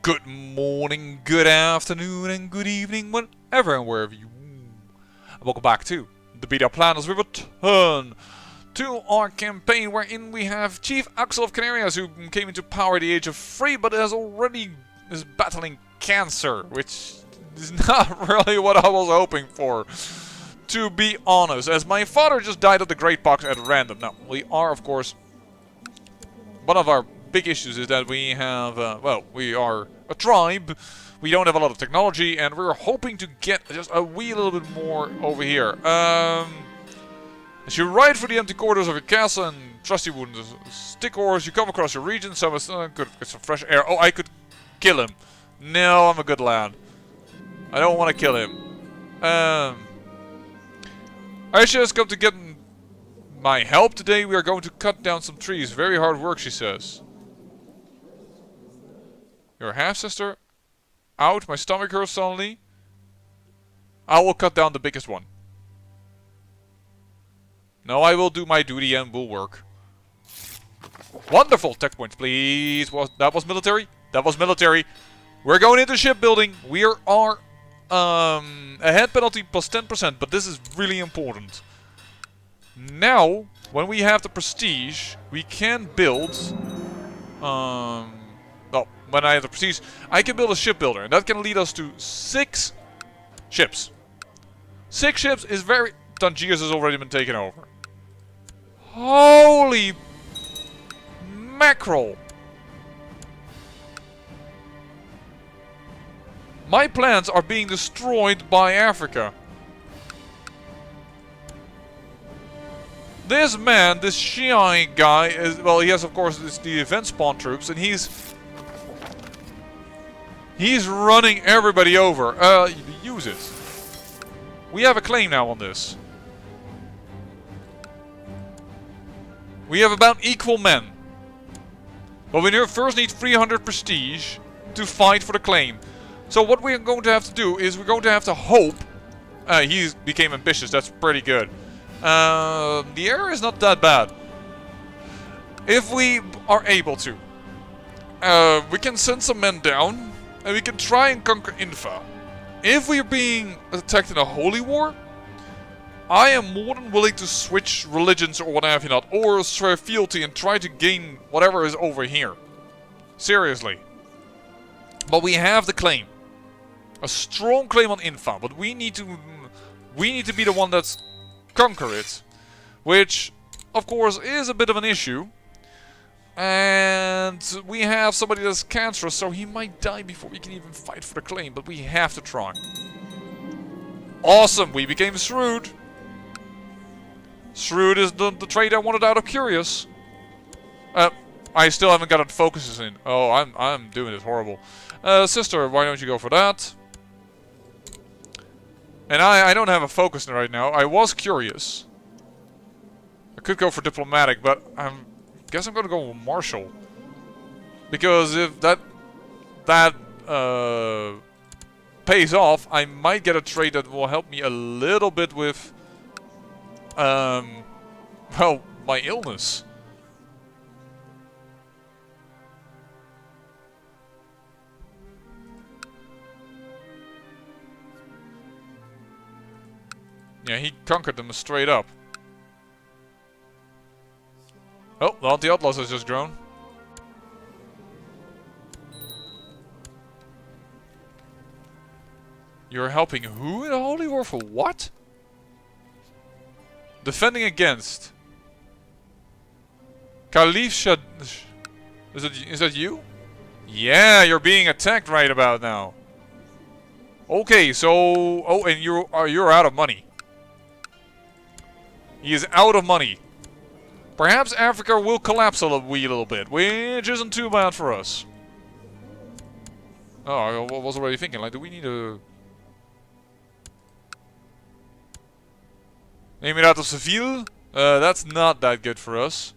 Good morning, good afternoon, and good evening, whenever and wherever you. And welcome back to the Beta Planners. We return to our campaign wherein we have Chief Axel of Canarias, who came into power at the age of 3, but is battling cancer, which is not really what I was hoping for, to be honest. As my father just died of the Great Pox at random. Now, we are, of course, one of our big issues is that we have, we are a tribe, we don't have a lot of technology, and we're hoping to get just a wee little bit more over here. As you ride through the empty corridors of your castle and trusty wooden stick horse, you come across your region, so it's good to get some fresh air. Oh, I could kill him. No, I'm a good lad. I don't want to kill him. I just come to get my help today. We are going to cut down some trees. Very hard work, she says. Your half-sister? Out, my stomach hurts suddenly. I will cut down the biggest one. No, I will do my duty and will work. Wonderful! Tech points, please. That was military? That was military. We're going into shipbuilding. We are a head penalty plus 10%, but this is really important. Now, when we have the prestige, we can build... when I have the prestige, I can build a shipbuilder, and that can lead us to 6 ships. 6 ships is very... Tangiers has already been taken over. Holy mackerel! My plans are being destroyed by Africa. This man, this Shiai guy, is, well, he has, of course, the event spawn troops, and he's running everybody over. Use it. We have a claim now on this. We have about equal men. But we first need 300 prestige to fight for the claim. So what we're going to have to do is we're going to have to hope. He became ambitious, that's pretty good. The area is not that bad. If we are able to, we can send some men down, and we can try and conquer Infa. If we are being attacked in a holy war, I am more than willing to switch religions or what have you not, or swear fealty and try to gain whatever is over here. Seriously. But we have the claim. A strong claim on Infa, but we need to be the one that's conquer it, which of course is a bit of an issue, and we have somebody that's cancerous, so he might die before we can even fight for the claim, but we have to try. Awesome, we became shrewd. Shrewd is the trait I wanted out of curious. I still haven't gotten focuses in. Oh, I'm doing it horrible. Sister, why don't you go for that? And I don't have a focus right now. I was curious. I could go for diplomatic, but I guess I'm gonna go with martial. Because if that pays off, I might get a trait that will help me a little bit with, well, my illness. Yeah, he conquered them straight up. Oh, the anti-outlaws has just grown. You're helping who in a holy war for what? Defending against. Caliph Shad... Is that you? Yeah, you're being attacked right about now. Okay, so... Oh, and you're out of money. He is out of money. Perhaps Africa will collapse a wee little bit, which isn't too bad for us. Oh, I was already thinking, like, do we need a... Emirat of Seville? That's not that good for us.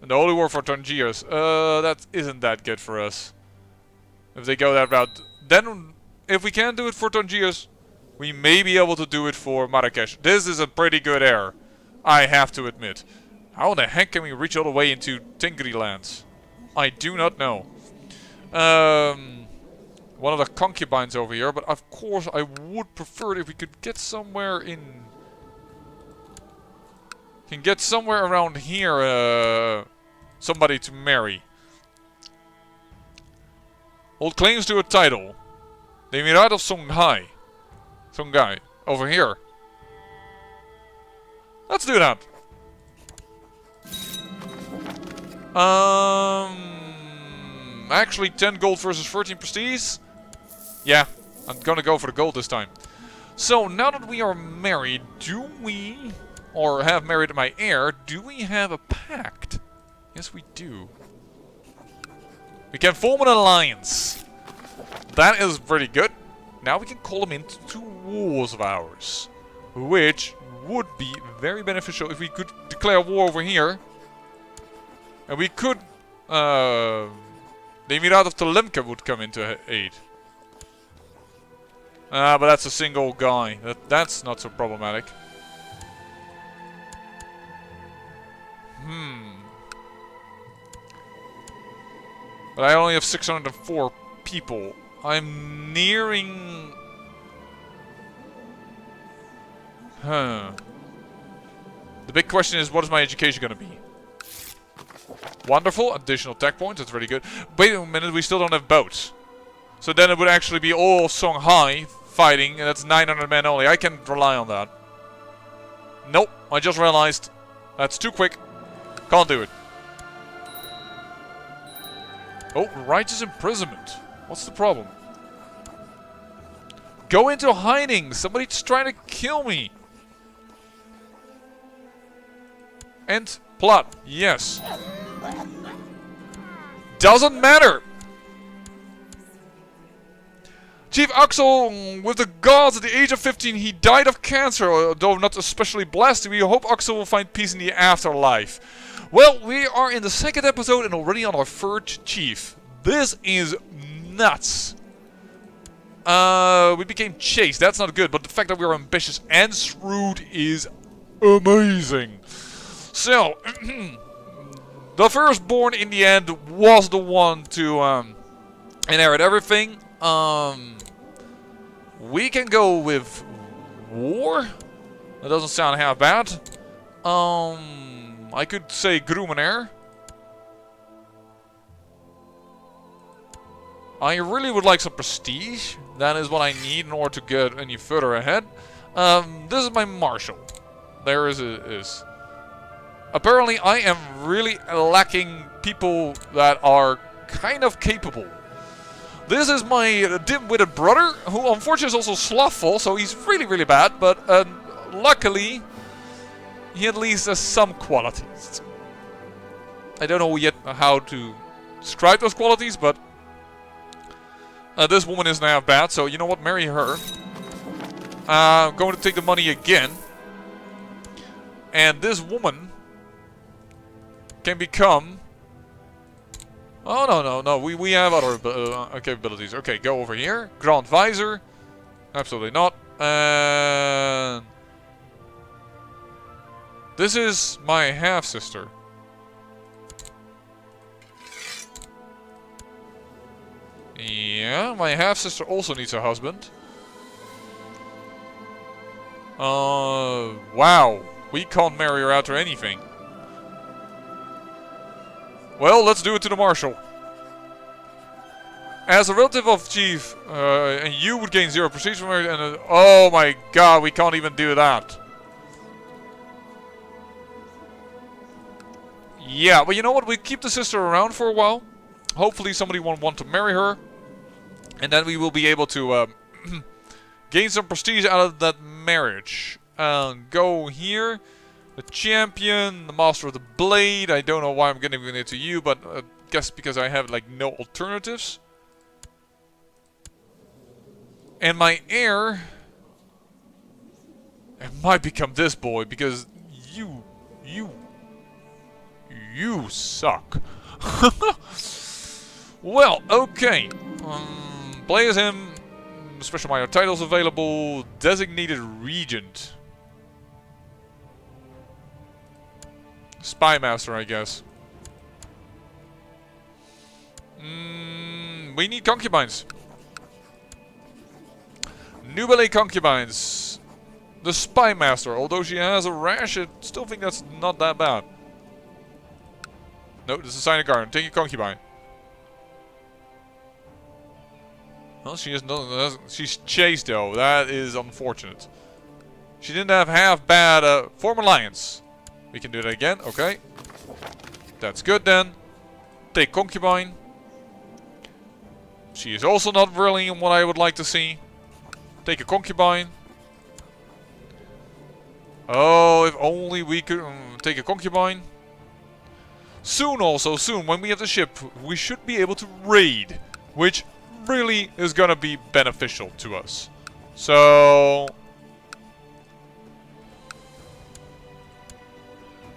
And the Holy War for Tangiers. That isn't that good for us. If they go that route. Then, if we can do it for Tangiers, we may be able to do it for Marrakesh. This is a pretty good air, I have to admit. How the heck can we reach all the way into Tingri lands? I do not know. one of the concubines over here, but of course I would prefer it if we could get somewhere in... Can get somewhere around here, somebody to marry. Hold claims to a title. The Emirate of Songhai. Songhai. Over here. Let's do that. Actually 10 gold versus 13 prestige. Yeah, I'm gonna go for the gold this time. So, now that we are married, do we, or have married my heir, do we have a pact? Yes, we do. We can form an alliance. That is pretty good. Now we can call them into 2 wars of ours. Which would be very beneficial if we could declare war over here. And we could... the Emirate of Telemca would come into aid. But that's a single guy. That's not so problematic. But I only have 604 people. I'm nearing... The big question is, what is my education gonna be? Wonderful. Additional tech points. That's really good. Wait a minute, we still don't have boats. So then it would actually be all Songhai fighting, and that's 900 men only. I can rely on that. Nope, I just realized that's too quick. Can't do it. Oh, righteous imprisonment. What's the problem? Go into hiding. Somebody's trying to kill me. And plot. Yes. Doesn't matter. Chief Axel, with the gods at the age of 15, he died of cancer, though not especially blessed. We hope Axel will find peace in the afterlife. Well, we are in the 2nd episode and already on our 3rd chief. This is nuts. We became chaste. That's not good, but the fact that we are ambitious and shrewd is amazing. So, the firstborn in the end was the one to inherit everything. We can go with war. That doesn't sound half bad. I could say Grumenair. I really would like some prestige. That is what I need in order to get any further ahead. This is my marshal. There is. Apparently, I am really lacking people that are kind of capable. This is my dim-witted brother, who unfortunately is also slothful, so he's really, really bad, but luckily, he at least has some qualities. I don't know yet how to describe those qualities, but this woman isn't half bad, so you know what, marry her. I'm going to take the money again. And this woman can become... Oh, no. We have other capabilities. Okay, go over here. Grand Visor. Absolutely not. And... this is my half-sister. Yeah, my half-sister also needs a husband. Wow. We can't marry her after anything. Well, let's do it to the marshal. As a relative of chief, and you would gain 0 prestige from her, and oh my god, we can't even do that. Yeah, but you know what? We keep the sister around for a while. Hopefully somebody will want to marry her. And then we will be able to gain some prestige out of that marriage. Go here. The champion, the master of the blade. I don't know why I'm giving it to you, but I guess because I have like no alternatives. And my heir, it might become this boy because you suck. Well, okay. Play as him. Special minor titles available. Designated regent. Spy master, I guess. We need concubines. Nubile concubines. The Spy Master. Although she has a rash, I still think that's not that bad. No, this is a sign of garden. Take a concubine. Well, she is no. She's chaste though. That is unfortunate. She didn't have half bad. Form alliance. We can do that again. Okay. That's good then. Take concubine. She is also not really what I would like to see. Take a concubine. Oh, if only we could take a concubine. Soon when we have the ship, we should be able to raid, which really is gonna be beneficial to us. So...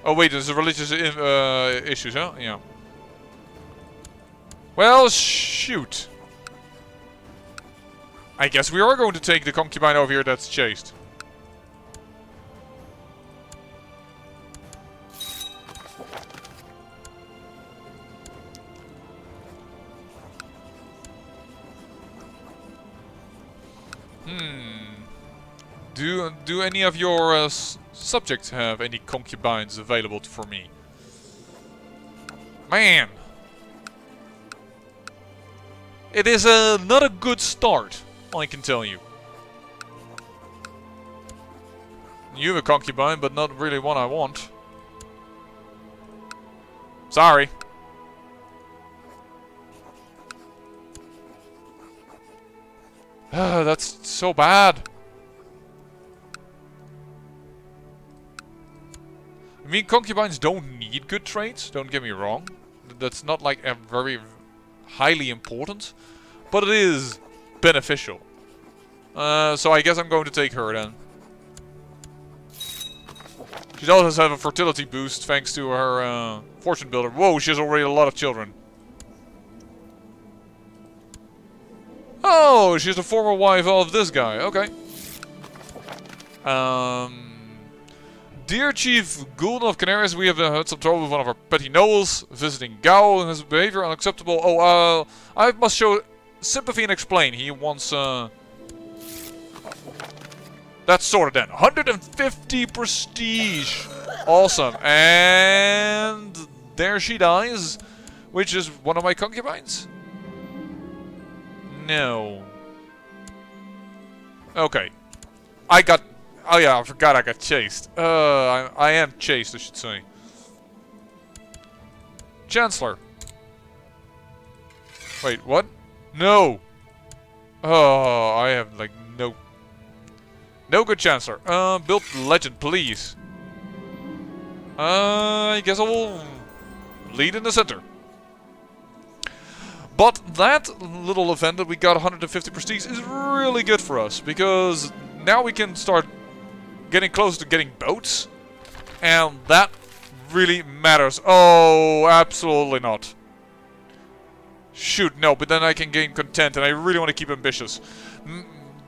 Oh wait, there's a religious issues, huh? Yeah. Well, shoot. I guess we are going to take the concubine over here that's chaste. Do any of your subjects have any concubines available for me? Man! It is not a good start, I can tell you. You have a concubine, but not really one I want. Sorry. That's so bad. I mean, concubines don't need good traits, don't get me wrong. That's not like a very highly important, but it is beneficial. So I guess I'm going to take her then. She does have a fertility boost thanks to her fortune builder. Whoa, she has already a lot of children. Oh, she's the former wife of this guy. Okay. Dear Chief Gulden of Canaris, we have had some trouble with one of our petty nobles visiting Gao and his behavior unacceptable. Oh, I must show sympathy and explain. He wants, That's sorted then. 150 prestige. Awesome. And there she dies, which is one of my concubines. No. Okay. Oh yeah, I forgot I got chased. I am chased, I should say. Chancellor. Wait, what? No! Oh, I have, like, no good Chancellor. Build legend, please. I guess I will lead in the center. But that little event that we got 150 prestige is really good for us, because now we can start getting close to getting boats, and that really matters. Oh, absolutely not. Shoot, no, but then I can gain content, and I really want to keep ambitious.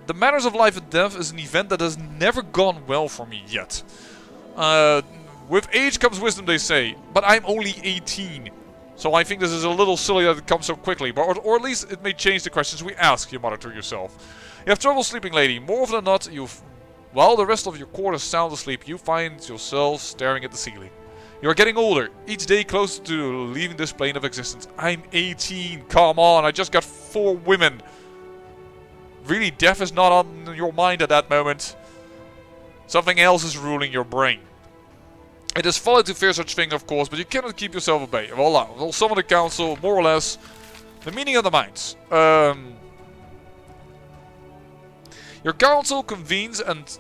The Matters of Life and Death is an event that has never gone well for me yet. With age comes wisdom, they say, but I'm only 18. So I think this is a little silly that it comes so quickly, but or at least it may change the questions we ask, you mutter to yourself. You have trouble sleeping, lady. More often than not, while the rest of your court is sound asleep, you find yourself staring at the ceiling. You are getting older, each day closer to leaving this plane of existence. I'm 18, come on, I just got 4 women. Really, death is not on your mind at that moment. Something else is ruling your brain. It is folly to fear such thing, of course, but you cannot keep yourself at bay. Voila, we'll summon the council, more or less. The meaning of the minds. Your council convenes and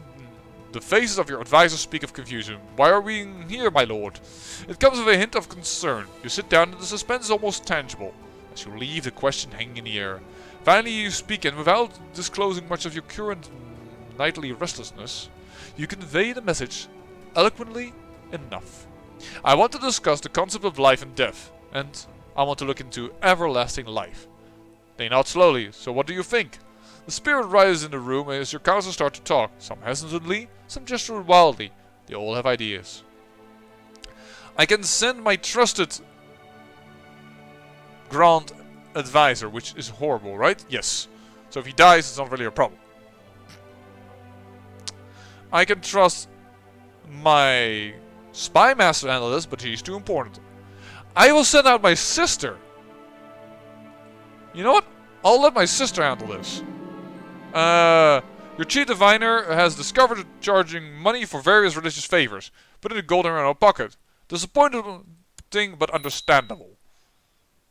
the faces of your advisors speak of confusion. Why are we here, my lord? It comes with a hint of concern. You sit down and the suspense is almost tangible. As you leave the question hanging in the air. Finally you speak, and without disclosing much of your current nightly restlessness, you convey the message eloquently enough. I want to discuss the concept of life and death, and I want to look into everlasting life. They nod slowly. So what do you think? The spirit rises in the room as your council start to talk. Some hesitantly, some gesture wildly. They all have ideas. I can send my trusted Grand advisor, which is horrible, right? Yes. So if he dies, it's not really a problem. I can trust my spy master to handle this, but she's too important. I will send out my sister. You know what? I'll let my sister handle this. Your chief diviner has discovered charging money for various religious favors. Put in a golden in our pocket. Disappointing, but understandable.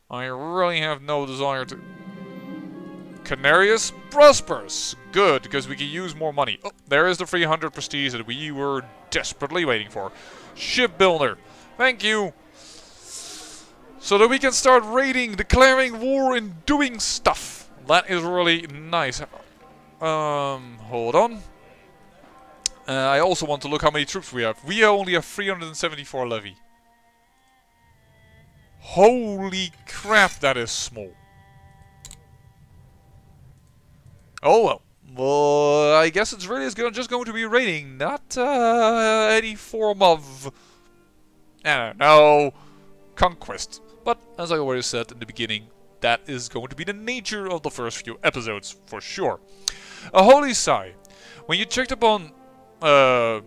I really have no desire to... Canarius prospers. Good, because we can use more money. Oh, there is the 300 prestige that we were desperately waiting for. Shipbuilder. Thank you. So that we can start raiding, declaring war, and doing stuff. That is really nice. Hold on. I also want to look how many troops we have. We only have 374 levy. Holy crap, that is small. Oh well. Well, I guess it's really just going to be raiding, not any form of, I don't know, conquest. But as I already said in the beginning, that is going to be the nature of the first few episodes, for sure. A holy sigh. When you checked upon Turicht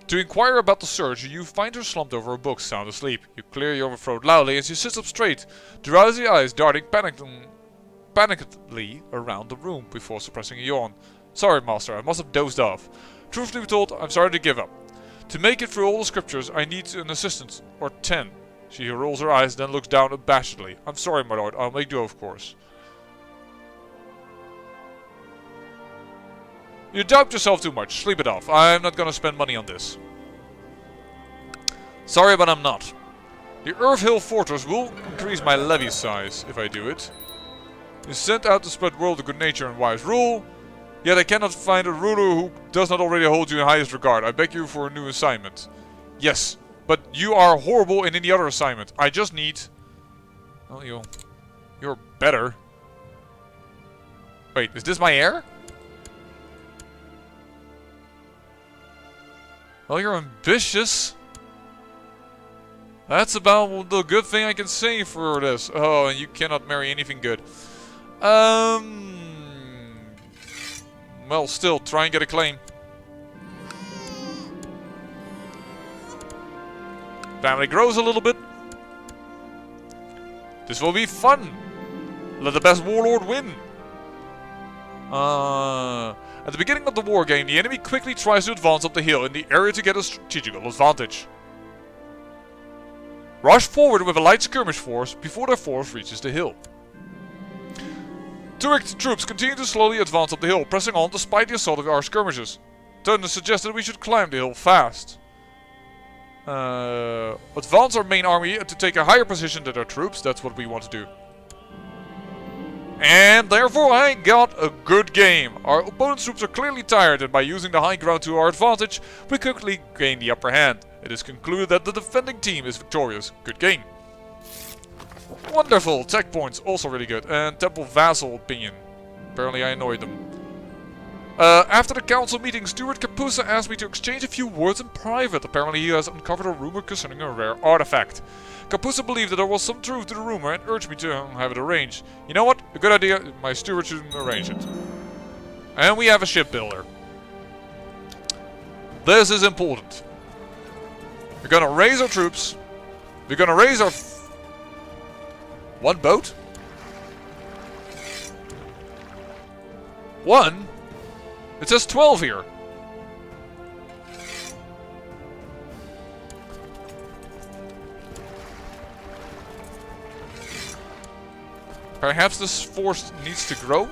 to inquire about the search, you find her slumped over a book, sound asleep. You clear your throat loudly as she sits up straight, drowsy eyes darting panickedly around the room before suppressing a yawn. Sorry, master, I must have dozed off. Truth to be told, I'm sorry to give up. To make it through all the scriptures, I need an assistant, or 10. She rolls her eyes, then looks down abashedly. I'm sorry, my lord, I'll make do, of course. You doubt yourself too much. Sleep it off. I'm not gonna spend money on this. Sorry, but I'm not. The Earth Hill Fortress will increase my levy size if I do it. You sent out to spread world of good nature and wise rule. Yet I cannot find a ruler who does not already hold you in highest regard. I beg you for a new assignment. Yes, but you are horrible in any other assignment. I just need... Well, you're better. Wait, is this my heir? Well, you're ambitious. That's about the good thing I can say for this. Oh, and you cannot marry anything good. Well, still, try and get a claim. Family grows a little bit. This will be fun. Let the best warlord win. At the beginning of the war game, the enemy quickly tries to advance up the hill in the area to get a strategical advantage. Rush forward with a light skirmish force before their force reaches the hill. Turicht troops continue to slowly advance up the hill, pressing on despite the assault of our skirmishers. Turner suggested we should climb the hill fast. Advance our main army to take a higher position than our troops, that's what we want to do. And therefore I got a good game. Our opponent's troops are clearly tired, and by using the high ground to our advantage, we quickly gain the upper hand. It is concluded that the defending team is victorious. Good game. Wonderful! Tech points, also really good. And Temple Vassal opinion. Apparently I annoyed them. After the council meeting, Steward Kapusa asked me to exchange a few words in private. Apparently he has uncovered a rumor concerning a rare artifact. Kapusa believed that there was some truth to the rumor and urged me to have it arranged. You know what? A good idea. My steward should arrange it. And we have a shipbuilder. This is important. We're gonna raise our troops. We're gonna raise our... One boat? One? It says 12 here. Perhaps this force needs to grow?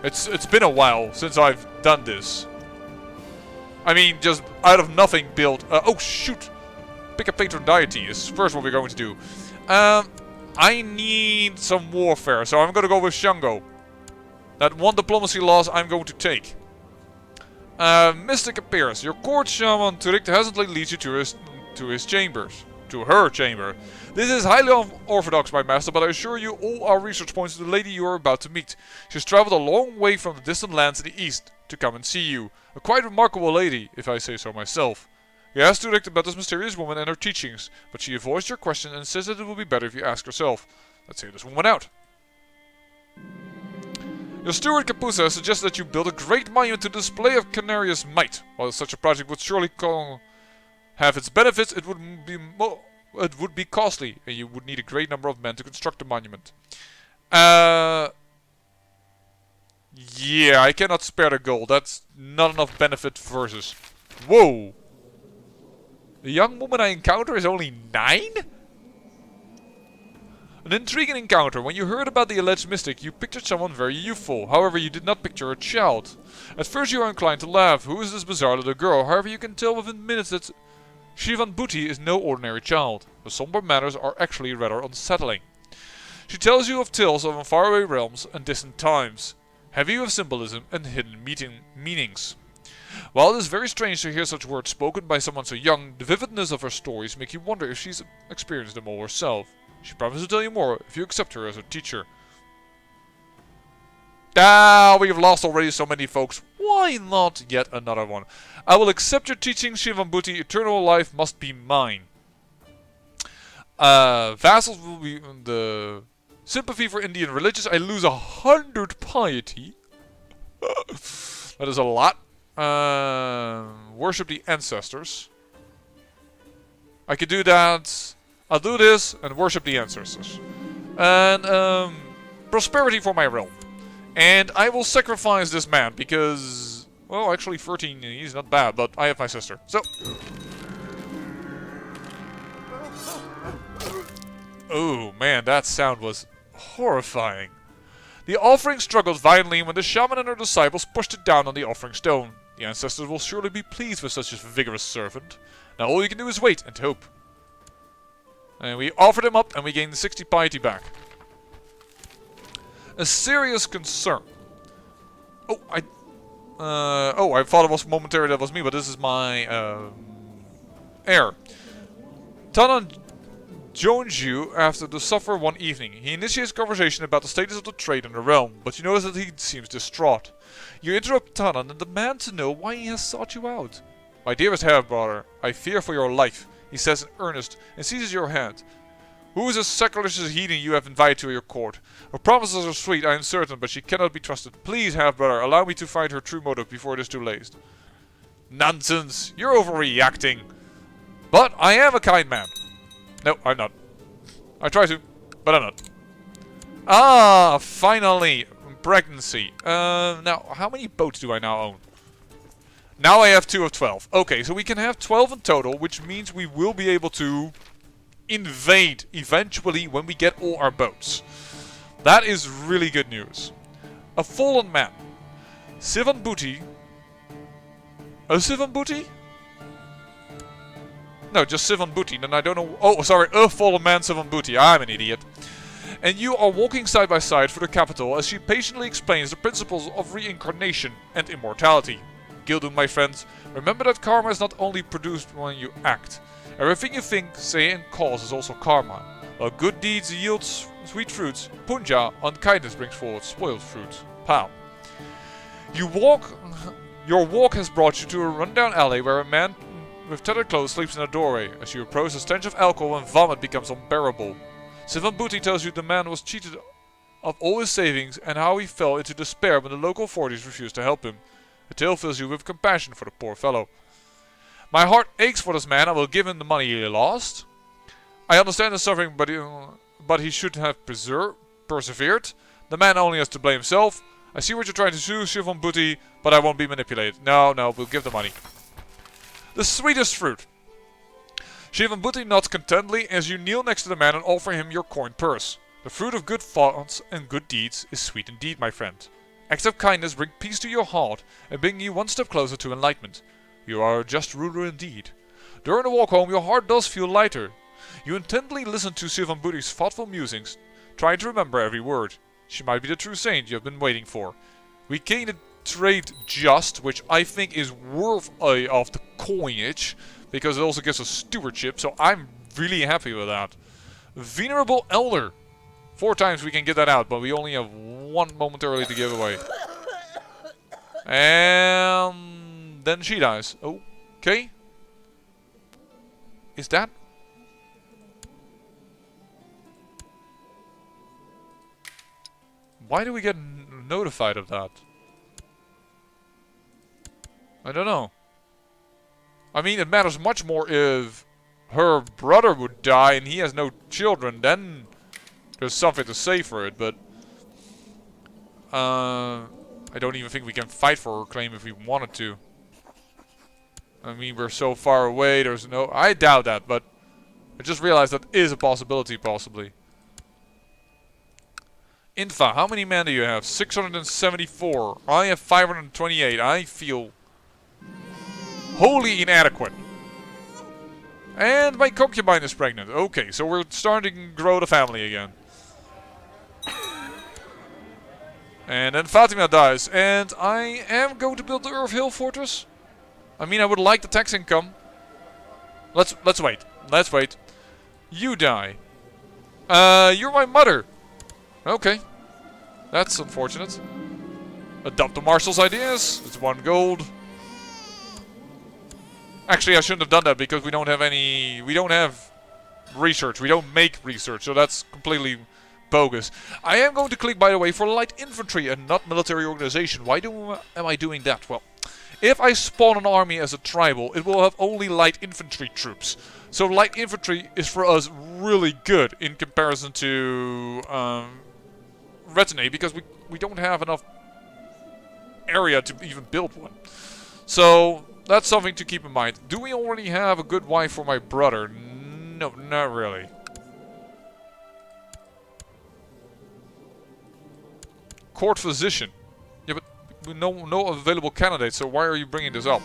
It's been a while since I've done this. I mean, just out of nothing build... oh, shoot! Pick a patron deity is first what we're going to do. I need some warfare, so I'm going to go with Shango. That one diplomacy loss I'm going to take. Mystic appears. Your court shaman Turicht hesitantly leads you to his chambers. To her chamber. This is highly unorthodox, my master, but I assure you all our research points to the lady you are about to meet. She has traveled a long way from the distant lands in the east to come and see you. A quite remarkable lady, if I say so myself. He asked direct about this mysterious woman and her teachings, but she avoids your question and says that it will be better if you ask herself. Let's hear this woman out. Your steward Kapusa suggests that you build a great monument to the display of Canaria's might. While such a project would surely have its benefits, it would be costly, and you would need a great number of men to construct the monument. Yeah, I cannot spare the gold. That's not enough benefit versus. Whoa! The young woman I encounter is only 9? An intriguing encounter. When you heard about the alleged mystic, you pictured someone very youthful. However, you did not picture a child. At first you are inclined to laugh. Who is this bizarre little girl? However, you can tell within minutes that Shivanbhuti is no ordinary child. The somber manners are actually rather unsettling. She tells you of tales of faraway realms and distant times, heavy with symbolism and hidden meanings. While it is very strange to hear such words spoken by someone so young, the vividness of her stories make you wonder if she's experienced them all herself. She promises to tell you more if you accept her as a teacher. Ah, we've lost already so many folks. Why not yet another one? I will accept your teaching, Shivanbhuti. Eternal life must be mine. Vassals will be the sympathy for Indian religious. I lose 100 piety. That is a lot. Worship the ancestors. I could do that. I'll do this and worship the ancestors. And prosperity for my realm. And I will sacrifice this man because, well, actually 13, he's not bad, but I have my sister. So. Oh man, that sound was horrifying. The offering struggled violently when the shaman and her disciples pushed it down on the offering stone. The ancestors will surely be pleased with such a vigorous servant. Now all you can do is wait and hope. And we offered him up and we gained the 60 piety back. A serious concern. Oh, I thought it was momentary that was me, but this is my heir. Tanan joins you after the supper one evening. He initiates conversation about the status of the trade in the realm, but you notice that he seems distraught. You interrupt Tanan and demand to know why he has sought you out. My dearest half-brother, I fear for your life, he says in earnest, and seizes your hand. Who is this sacrilegious heathen you have invited to your court? Her promises are sweet, I am certain, but she cannot be trusted. Please, half-brother, allow me to find her true motive before it is too late. Nonsense! You're overreacting! But I am a kind man. No, I'm not. I try to, but I'm not. Ah, finally! Pregnancy. Now, how many boats do I now own? Now I have 2 of 12. Okay, so we can have 12 in total, which means we will be able to invade eventually when we get all our boats. That is really good news. A fallen man. Shivanbhuti. A Shivanbhuti? No, just Shivanbhuti. Then I don't know. Oh, sorry. A fallen man, Shivanbhuti. I'm an idiot. And you are walking side by side through the capital as she patiently explains the principles of reincarnation and immortality. Gildun, my friends, remember that karma is not only produced when you act. Everything you think, say and cause is also karma. While good deeds yield sweet fruits, punja, unkindness brings forward spoiled fruits. Pow. Your walk has brought you to a rundown alley where a man with tattered clothes sleeps in a doorway. As you approach, the stench of alcohol and vomit becomes unbearable. Shivanbhuti tells you the man was cheated of all his savings and how he fell into despair when the local authorities refused to help him. The tale fills you with compassion for the poor fellow. My heart aches for this man. I will give him the money he lost. I understand his suffering, but he should have persevered. The man only has to blame himself. I see what you're trying to do, Shivanbhuti, but I won't be manipulated. No, we'll give the money. The sweetest fruit. Shivanbhuti nods contentedly as you kneel next to the man and offer him your coin purse. The fruit of good thoughts and good deeds is sweet indeed, my friend. Acts of kindness bring peace to your heart and bring you one step closer to enlightenment. You are a just ruler indeed. During the walk home, your heart does feel lighter. You intently listen to Shivanbhuti's thoughtful musings, trying to remember every word. She might be the true saint you have been waiting for. We gained a trade just, which I think is worth of the coinage, because it also gives us stewardship, so I'm really happy with that. Venerable Elder. 4 times we can get that out, but we only have 1 momentarily to give away. And then she dies. Okay. Is that... Why do we get notified of that? I don't know. I mean, it matters much more if her brother would die and he has no children, then there's something to say for it, but... I don't even think we can fight for her claim if we wanted to. I mean, we're so far away, there's no... I doubt that, but I just realized that is a possibility, possibly. Infa, how many men do you have? 674. I have 528. I feel wholly inadequate. And my concubine is pregnant. Okay, so we're starting to grow the family again. And then Fatima dies. And I am going to build the Earth Hill Fortress. I mean, I would like the tax income. Let's wait. Let's wait. You die. You're my mother. Okay. That's unfortunate. Adopt the marshal's ideas. It's 1 gold. Actually, I shouldn't have done that because we don't have any... We don't have research. We don't make research. So that's completely bogus. I am going to click, by the way, for light infantry and not military organization. Why am I doing that? Well, if I spawn an army as a tribal, it will have only light infantry troops. So light infantry is for us really good in comparison to retinue, because we don't have enough area to even build one. So that's something to keep in mind. Do we already have a good wife for my brother? No, not really. Court physician. Yeah, but no available candidates, so why are you bringing this up?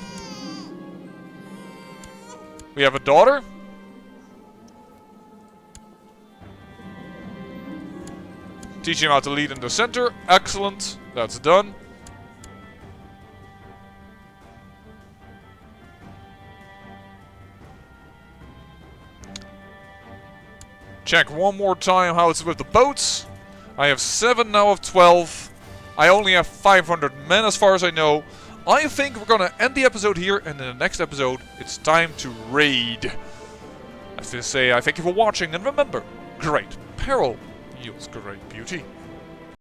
We have a daughter? Teach him how to lead in the center. Excellent. That's done. Check one more time how it's with the boats. I have 7 now of 12. I only have 500 men as far as I know. I think we're gonna end the episode here, and in the next episode, it's time to raid. I have to say, I thank you for watching, and remember, great peril yields great beauty.